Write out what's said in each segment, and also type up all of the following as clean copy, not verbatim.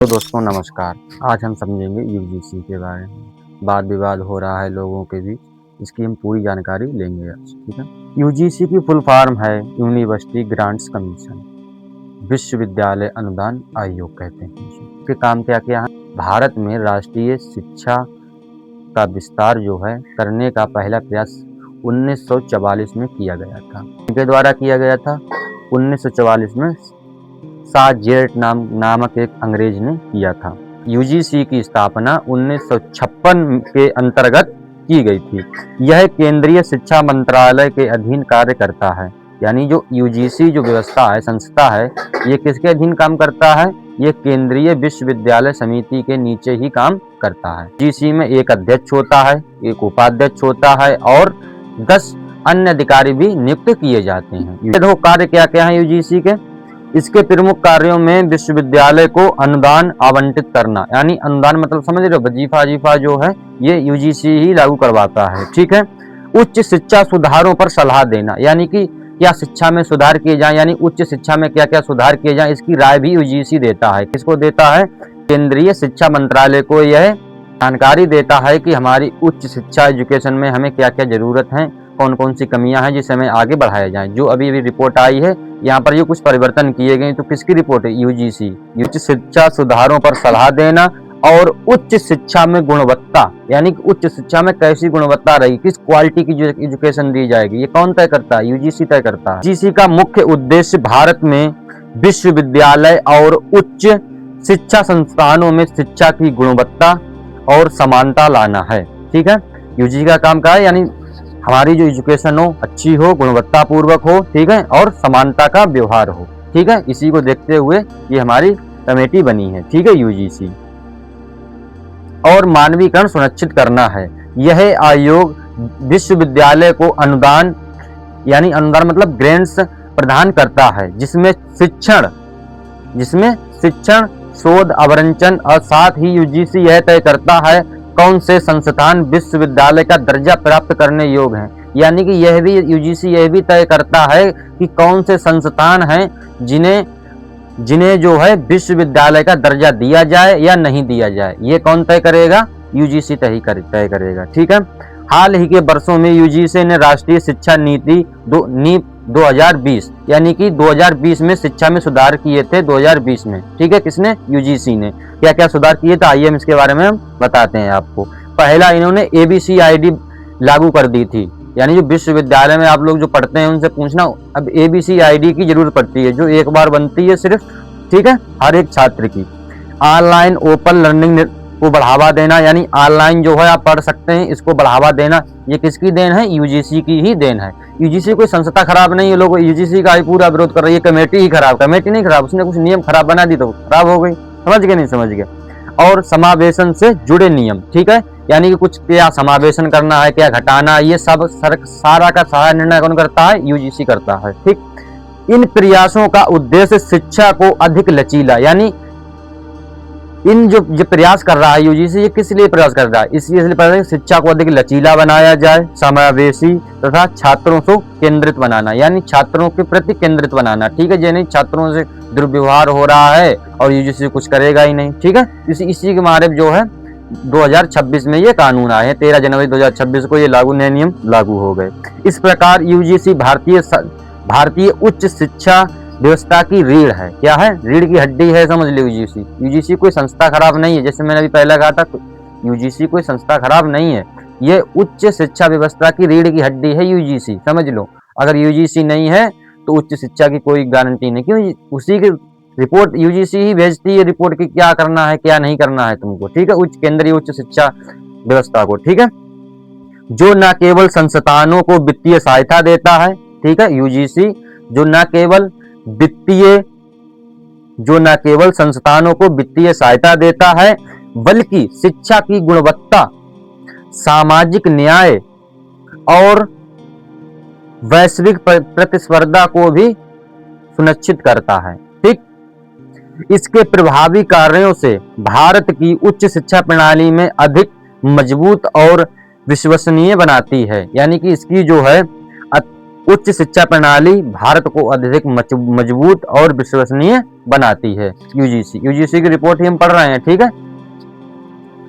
तो दोस्तों नमस्कार। आज हम समझेंगे यूजीसी के बारे में। वाद विवाद हो रहा है लोगों के बीच, इसकी हम पूरी जानकारी लेंगे आज। ठीक है। यूजीसी की फुल फॉर्म है यूनिवर्सिटी ग्रांट्स कमीशन, विश्वविद्यालय अनुदान आयोग कहते हैं। इसके काम क्या क्या है? भारत में राष्ट्रीय शिक्षा का विस्तार जो है करने का पहला प्रयास 1944 में किया गया था। इनके द्वारा किया गया था 1944 में। जेट नामक एक अंग्रेज ने किया था। यूजीसी की स्थापना 1956 के अंतर्गत की गई थी। यह केंद्रीय शिक्षा मंत्रालय के अधीन कार्य करता है। यानी जो यूजीसी जो व्यवस्था है, संस्था है, ये किसके अधीन काम करता है? ये केंद्रीय विश्वविद्यालय समिति के नीचे ही काम करता है। यूजीसी में एक अध्यक्ष होता है, एक उपाध्यक्ष होता है और 10 अन्य अधिकारी भी नियुक्त किए जाते हैं। देखो कार्य क्या क्या है यूजीसी के। इसके प्रमुख कार्यों में विश्वविद्यालय को अनुदान आवंटित करना, यानी अनुदान मतलब समझ रहे हो, वजीफा जो है ये यूजीसी ही लागू करवाता है। ठीक है। उच्च शिक्षा सुधारों पर सलाह देना, यानी कि क्या शिक्षा में सुधार किए जाए, यानी उच्च शिक्षा में क्या क्या सुधार किए जाए, इसकी राय भी यूजीसी देता है। किसको देता है? केंद्रीय शिक्षा मंत्रालय को यह जानकारी देता है कि हमारी उच्च शिक्षा एजुकेशन में हमें क्या क्या जरूरत है, कौन कौन सी कमियां हैं जिसे हमें आगे बढ़ाया जाए। जो अभी रिपोर्ट आई है यहाँ पर ये कुछ परिवर्तन किए गए, तो किसकी रिपोर्ट है? यूजीसी। उच्च शिक्षा सुधारों पर सलाह देना और उच्च शिक्षा में गुणवत्ता, यानी कि उच्च शिक्षा में कैसी गुणवत्ता रहेगी, किस क्वालिटी की जो एजुकेशन दी जाएगी, ये कौन तय करता है? यूजीसी तय करता है। यूजीसी का मुख्य उद्देश्य भारत में विश्वविद्यालय और उच्च शिक्षा संस्थानों में शिक्षा की गुणवत्ता और समानता लाना है। ठीक है। यूजीसी का काम क्या है? यानी हमारी जो एजुकेशन हो अच्छी हो, गुणवत्ता पूर्वक हो, ठीक है, और समानता का व्यवहार हो। ठीक है। इसी को देखते हुए ये हमारी कमेटी बनी है। ठीक है, यूजीसी। और मानवीकरण सुनिश्चित करना है। यह आयोग विश्वविद्यालय को अनुदान, यानी अनुदान मतलब ग्रांट्स प्रदान करता है, जिसमें शिक्षण, शोध, अवरंचन और साथ ही यूजीसी यह तय करता है कौन से संस्थान विश्वविद्यालय का दर्जा प्राप्त करने योग्य हैं। यानी कि यह भी यूजीसी यह भी तय करता है कि कौन से संस्थान हैं जिन्हें जो है विश्वविद्यालय का दर्जा दिया जाए या नहीं दिया जाए। ये कौन तय करेगा? यूजीसी तय करेगा। ठीक है। हाल ही के वर्षों में यूजीसी ने राष्ट्रीय शिक्षा नीति 2020, यानी कि 2020 में शिक्षा में सुधार किए थे 2020 में। ठीक है। किसने? यूजीसी ने। क्या क्या सुधार किए थे आइए हम इसके बारे में बताते हैं आपको। पहला इन्होंने ABCID लागू कर दी थी, यानी जो विश्वविद्यालय में आप लोग जो पढ़ते हैं उनसे पूछना, अब ABCID की जरूरत पड़ती है, जो एक बार बनती है सिर्फ, ठीक है, हर एक छात्र की। ऑनलाइन ओपन लर्निंग को बढ़ावा देना, यानी ऑनलाइन जो है आप पढ़ सकते हैं, इसको बढ़ावा देना, ये किसकी देन है? यूजीसी की ही देन है। यूजीसी कोई संस्था खराब नहीं है। लोग यूजीसी का ही पूरा विरोध कर रहे हैं, कमेटी ही खराब। कमेटी नहीं खराब, उसने कुछ नियम खराब बना दी तो खराब हो गई। समझ गए? नहीं समझ गए? और समावेशन से जुड़े नियम, ठीक है, यानी कि कुछ क्या समावेशन करना है, क्या घटाना, ये सब सारा का सारा निर्णय कौन करता है? यूजीसी करता है। ठीक। इन प्रयासों का उद्देश्य शिक्षा को अधिक लचीला, यानी इन जो प्रयास कर रहा है यूजीसी, ये किस लिए प्रयास कर रहा है? इसलिए शिक्षा को अधिक लचीला बनाया जाए, समावेशी तथा छात्रों को केंद्रित बनाना, यानी छात्रों के प्रति केंद्रित बनाना। ठीक है। यानी छात्रों से दुर्व्यवहार हो रहा है और यूजीसी कुछ करेगा ही नहीं। ठीक है। इसी के मारे जो है 2026 में ये कानून आए हैं। 13 जनवरी 2026 को ये नए नियम लागू हो गए। इस प्रकार यूजीसी भारतीय उच्च शिक्षा व्यवस्था की रीढ़ है। क्या है? रीढ़ की हड्डी है, समझ लो यूजीसी। यूजीसी कोई संस्था खराब नहीं है, जैसे मैंने अभी पहले कहा था, यूजीसी कोई संस्था खराब नहीं है। ये उच्च शिक्षा व्यवस्था की रीढ़ की हड्डी है यूजीसी, समझ लो। अगर यूजीसी नहीं है तो उच्च शिक्षा की कोई गारंटी नहीं, क्यों? उसी की रिपोर्ट यूजीसी ही भेजती है, रिपोर्ट की क्या करना है क्या नहीं करना है तुमको। ठीक है। केंद्रीय उच्च शिक्षा व्यवस्था को। ठीक है। जो न केवल संस्थानों को वित्तीय सहायता देता है, ठीक है, यूजीसी जो न केवल संस्थानों को वित्तीय सहायता देता है, बल्कि शिक्षा की गुणवत्ता, सामाजिक न्याय और वैश्विक प्रतिस्पर्धा को भी सुनिश्चित करता है। ठीक। इसके प्रभावी कार्यों से भारत की उच्च शिक्षा प्रणाली में अधिक मजबूत और विश्वसनीय बनाती है। यानी कि इसकी जो है उच्च शिक्षा प्रणाली भारत को अधिक मजबूत और विश्वसनीय बनाती है। यूजीसी की रिपोर्ट ही हम पढ़ रहे हैं, ठीक है।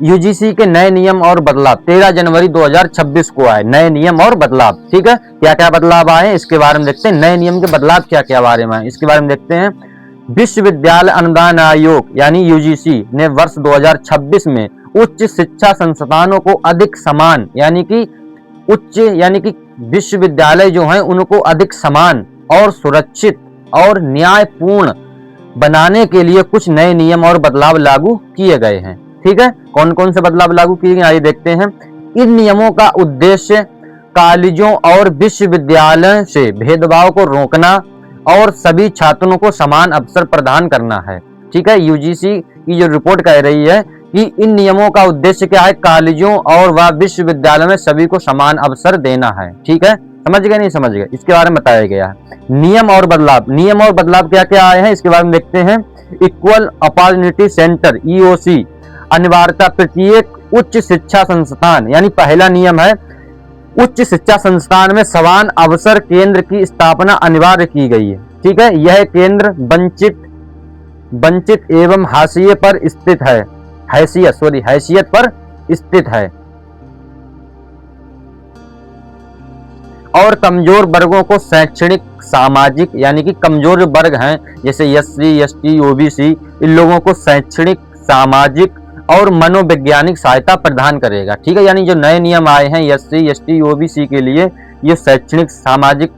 यूजीसी के नए नियम और बदलाव 13 जनवरी 2026 को आए, नए नियम और बदलाव, ठीक है। क्या क्या बदलाव आए इसके बारे में देखते हैं, नए नियम के बदलाव क्या क्या बारे में आए इसके बारे में देखते हैं। विश्वविद्यालय अनुदान आयोग यानी यूजीसी ने वर्ष 2026 में उच्च शिक्षा संस्थानों को अधिक समान यानी कि विश्वविद्यालय जो हैं उनको अधिक समान और सुरक्षित और न्यायपूर्ण बनाने के लिए कुछ नए नियम और बदलाव लागू किए गए हैं, ठीक है। कौन कौन से बदलाव लागू किए गए आइए देखते हैं। इन नियमों का उद्देश्य कॉलेजों और विश्वविद्यालयों से भेदभाव को रोकना और सभी छात्रों को समान अवसर प्रदान करना है, ठीक है। यूजीसी की जो रिपोर्ट कह रही है कि इन नियमों का उद्देश्य क्या है, कॉलेजों और व विश्वविद्यालयों में सभी को समान अवसर देना है, ठीक है। समझ गए नहीं समझ गए, इसके बारे में बताया गया है। नियम और बदलाव क्या क्या आए हैं इसके बारे में देखते हैं। इक्वल अपॉर्चुनिटी सेंटर ईओसी अनिवार्यता प्रत्येक उच्च शिक्षा संस्थान यानी पहला नियम है, उच्च शिक्षा संस्थान में समान अवसर केंद्र की स्थापना अनिवार्य की गई है, ठीक है। यह केंद्र वंचित एवं हैसियत पर स्थित है और कमजोर वर्गों को शैक्षणिक सामाजिक यानी कि कमजोर वर्ग हैं जैसे एससी एसटी ओबीसी, इन लोगों को शैक्षणिक सामाजिक और मनोवैज्ञानिक सहायता प्रदान करेगा, ठीक है। यानी जो नए नियम आए हैं एससी एसटी ओबीसी के लिए, ये शैक्षणिक सामाजिक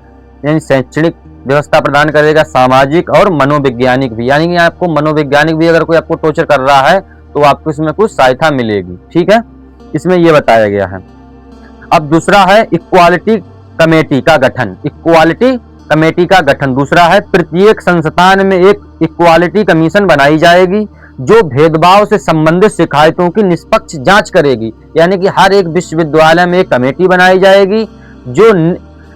यानी शैक्षणिक व्यवस्था प्रदान करेगा, सामाजिक और मनोवैज्ञानिक भी, यानी कि आपको मनोवैज्ञानिक भी अगर कोई आपको टॉर्चर कर रहा है तो आपको इसमें कुछ सहायता मिलेगी, ठीक है। इसमें यह बताया गया है। अब दूसरा है इक्वालिटी कमेटी का गठन। दूसरा है प्रत्येक संस्थान में एक इक्वालिटी कमीशन बनाई जाएगी जो भेदभाव से संबंधित शिकायतों की निष्पक्ष जांच करेगी, यानी कि हर एक विश्वविद्यालय में एक कमेटी बनाई जाएगी जो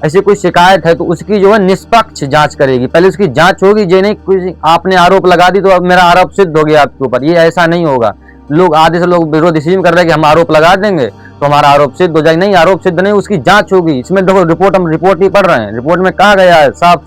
ऐसी कोई शिकायत है तो उसकी जो है निष्पक्ष जांच करेगी। पहले उसकी जांच होगी, जो नहीं कुछ आपने आरोप लगा दी तो अब मेरा आरोप सिद्ध हो गया आपके ऊपर, ये ऐसा नहीं होगा। लोग आधे से लोग विरोध इसी में कर रहे हैं कि हम आरोप लगा देंगे तो हमारा आरोप सिद्ध हो जाएगा, नहीं आरोप सिद्ध नहीं, उसकी जांच होगी। इसमें देखो हम रिपोर्ट ही पढ़ रहे हैं, रिपोर्ट में कहा गया है साफ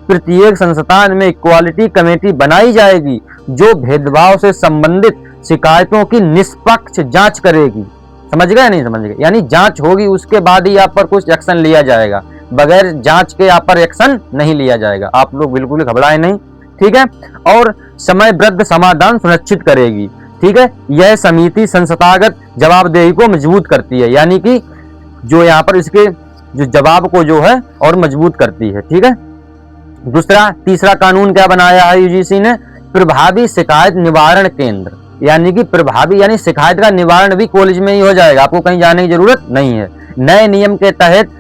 प्रत्येक संस्थान में इक्वालिटी कमेटी बनाई जाएगी जो भेदभाव से संबंधित शिकायतों की निष्पक्ष जांच करेगी। समझ गए नहीं समझ गए, यानी जांच होगी उसके बाद ही आप पर कुछ एक्शन लिया जाएगा, बगैर जांच के आप पर एक्शन नहीं लिया जाएगा। आप लोग बिल्कुल घबराए नहीं, ठीक है। और समयबद्ध समाधान सुनिश्चित करेगी, ठीक है। यह समिति संस्थागत जवाबदेही को मजबूत करती है, यानी कि जो यहाँ पर इसके जो जवाब को जो है और मजबूत करती है, ठीक है। तीसरा कानून क्या बनाया है यूजीसी ने, प्रभावी शिकायत निवारण केंद्र, यानी कि प्रभावी यानी शिकायत का निवारण भी कॉलेज में ही हो जाएगा, आपको कहीं जाने की जरूरत नहीं है। नए नियम के तहत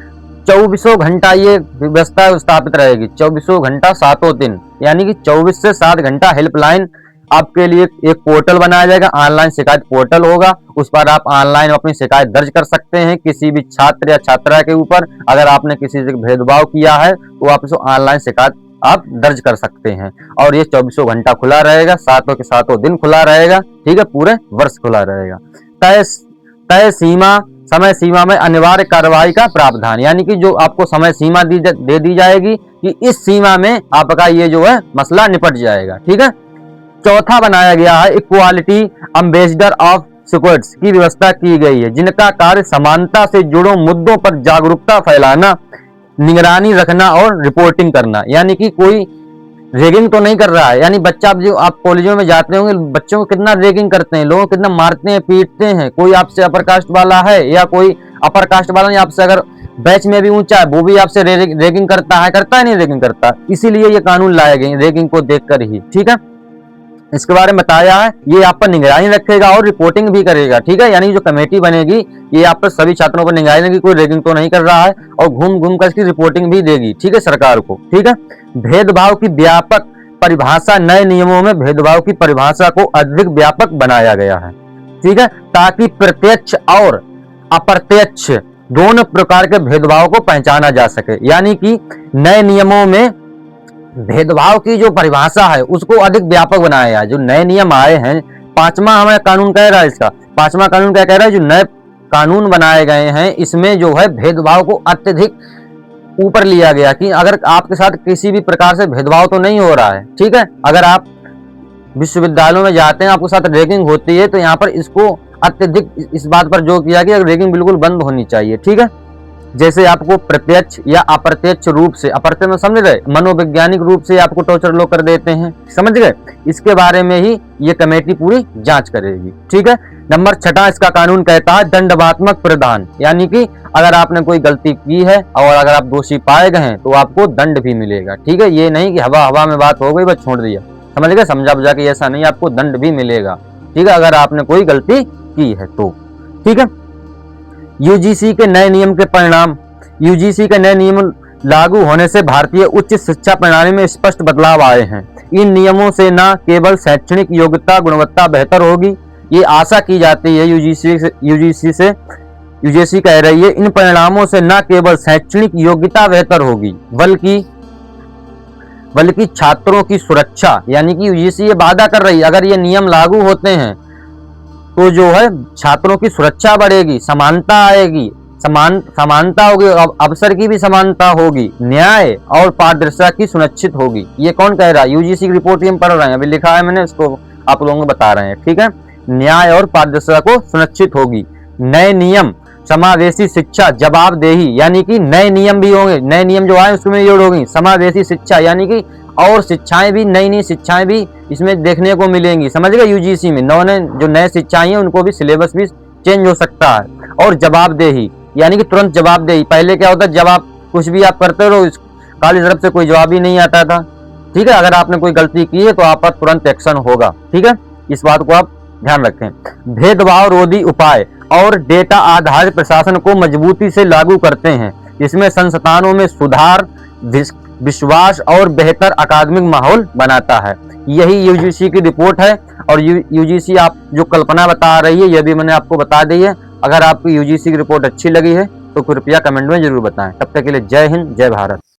24 घंटा ये व्यवस्था स्थापित रहेगी, 24 घंटा 7 दिन, यानी कि 24 से 7 घंटा हेल्पलाइन आपके लिए एक पोर्टल बनाया जाएगा, ऑनलाइन शिकायत पोर्टल होगा, उस पर आप ऑनलाइन अपनी शिकायत दर्ज कर सकते हैं किसी भी छात्र या छात्रा के ऊपर। अगर आपने किसी से भेदभाव किया है तो आप इसको ऑनलाइन शिकायत आप दर्ज कर सकते हैं, और ये 24 घंटा खुला रहेगा, 7 के 7 दिन खुला रहेगा, ठीक है, पूरे वर्ष खुला रहेगा। तय समय सीमा में अनिवार्य कार्रवाई का प्रावधान, यानी कि जो आपको समय सीमा दे दी जाएगी कि इस सीमा में आपका ये जो है मसला निपट जाएगा, ठीक है। चौथा बनाया गया है इक्वालिटी एम्बेसडर ऑफ स्क्वाड्स की व्यवस्था की गई है, जिनका कार्य समानता से जुड़े मुद्दों पर जागरूकता फैलाना, निगरानी रखना और रिपोर्टिंग करना। यानी कि कोई रेगिंग तो नहीं कर रहा है, यानी बच्चा जो आप कॉलेजों में जाते होंगे, बच्चों को कितना रेगिंग करते हैं, लोगों को कितना मारते हैं पीटते हैं। कोई आपसे अपर कास्ट वाला है या कोई अपर कास्ट वाला नहीं, आपसे अगर बैच में भी ऊंचा है वो भी आपसे रेगिंग करता है नहीं रेगिंग करता। इसीलिए ये कानून लाए गए रेगिंग को देखकर ही, ठीक है। इसके बारे में बताया है, ये आप पर निगरानी रखेगा और रिपोर्टिंग भी करेगा, ठीक है। यानी जो कमेटी बनेगी ये आप पर सभी छात्रों पर निगरानी रखेगी, कोई रेगिंग तो नहीं कर रहा है, और घूम कर इसकी रिपोर्टिंग भी देगी, ठीक है, सरकार को, ठीक है। भेदभाव की व्यापक परिभाषा, नए नियमों में भेदभाव की परिभाषा को अधिक व्यापक बनाया गया है, ठीक है, ताकि प्रत्यक्ष और अप्रत्यक्ष दोनों प्रकार के भेदभाव को पहचाना जा सके। यानी कि नए नियमों में भेदभाव की जो परिभाषा है उसको अधिक व्यापक बनाया है। जो नए नियम आए हैं, 5वां हमें कानून कह रहा है, इसका 5वां कानून क्या कह रहा है, जो नए कानून बनाए गए हैं इसमें जो है भेदभाव को अत्यधिक ऊपर लिया गया कि अगर आपके साथ किसी भी प्रकार से भेदभाव तो नहीं हो रहा है, ठीक है। अगर आप विश्वविद्यालयों में जाते हैं, आपके साथ रैगिंग होती है, तो यहाँ पर इसको अत्यधिक इस बात पर जोर किया कि रैगिंग बिल्कुल बंद होनी चाहिए, ठीक है। जैसे आपको प्रत्यक्ष या अप्रत्यक्ष रूप से, अप्रत्यक्ष में समझ रहे, मनोवैज्ञानिक रूप से आपको टॉर्चर लोग कर देते हैं, समझ गए। इसके बारे में ही ये कमेटी पूरी जांच करेगी, ठीक है। नंबर 6 इसका कानून कहता है दंडनात्मक प्रावधान, यानी कि अगर आपने कोई गलती की है और अगर आप दोषी पाए गए हैं तो आपको दंड भी मिलेगा, ठीक है। ये नहीं कि हवा हवा में बात हो गई बस छोड़ दिया, समझ गए, समझा बुझा के, ऐसा नहीं, आपको दंड भी मिलेगा, ठीक है, अगर आपने कोई गलती की है तो, ठीक है। यूजीसी के नए नियम के परिणाम। यूजीसी के नए नियम लागू होने से भारतीय उच्च शिक्षा प्रणाली में स्पष्ट बदलाव आए हैं। इन नियमों से न केवल शैक्षणिक योग्यता गुणवत्ता बेहतर होगी, ये आशा की जाती है यूजीसी कह रही है, इन परिणामों से न केवल शैक्षणिक योग्यता बेहतर होगी बल्कि छात्रों की सुरक्षा, यानी कि यूजीसी ये वादा कर रही है अगर ये नियम लागू होते हैं तो जो है छात्रों की सुरक्षा बढ़ेगी, समानता आएगी, समानता होगी, अवसर की भी समानता होगी, न्याय और पारदर्शिता की सुनिश्चित होगी। ये कौन कह रहा है? यूजीसी की रिपोर्ट हम पढ़ रहे हैं, अभी लिखा है मैंने, इसको आप लोगों को बता रहे हैं, ठीक है। न्याय और पारदर्शिता को सुनिश्चित होगी। नए नियम समावेशी शिक्षा जवाबदेही, यानी कि नए नियम भी होंगे, नए नियम जो आए उसमें जोड़ होगी। समावेशी शिक्षा यानी कि और शिक्षाएं भी, नई नई शिक्षाएं भी इसमें देखने को मिलेंगी, समझ गए। यूजीसी में जो नए शिक्षाएं हैं उनको भी सिलेबस भी चेंज हो सकता है। और जवाबदेही यानी कि तुरंत जवाबदेही, पहले क्या होता है जब आप कुछ भी आप करते रहो काली तरफ से कोई जवाब ही नहीं आता था, ठीक है। अगर आपने कोई गलती की है तो आप पर तुरंत एक्शन होगा, ठीक है, इस बात को आप ध्यान रखें। भेदभाव रोधी उपाय और डेटा आधारित प्रशासन को मजबूती से लागू करते हैं, इसमें संस्थानों में सुधार, विश्वास और बेहतर अकादमिक माहौल बनाता है। यही यूजीसी की रिपोर्ट है और यूजीसी आप जो कल्पना बता रही है यह भी मैंने आपको बता दी है। अगर आपको यूजीसी की रिपोर्ट अच्छी लगी है तो कृपया कमेंट में जरूर बताएं। तब तक के लिए जय हिंद, जय भारत।